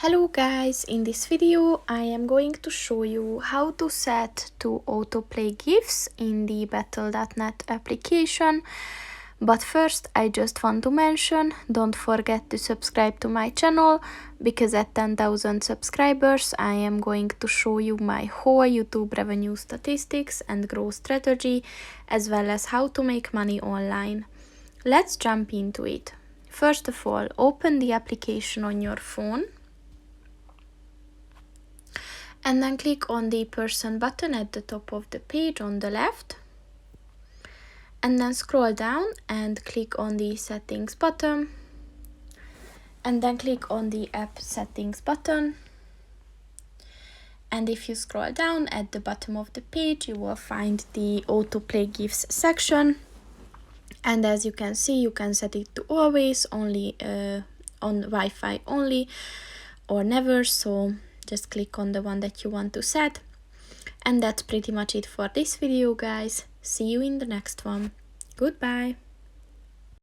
Hello guys, in this video I am going to show you how to set to autoplay GIFs in the battle.net application. But first I just want to mention, don't forget to subscribe to my channel, because at 10,000 subscribers I am going to show you my whole YouTube revenue statistics and growth strategy, as well as how to make money online. Let's jump into it. First of all, open the application on your phone. And then click on the person button at the top of the page on the left. And then scroll down and click on the settings button. And then click on the app settings button. And if you scroll down at the bottom of the page, you will find the autoplay GIFs section. And as you can see, you can set it to always, only on Wi-Fi only, or never. So just click on the one that you want to set. And that's pretty much it for this video, guys. See you in the next one. Goodbye.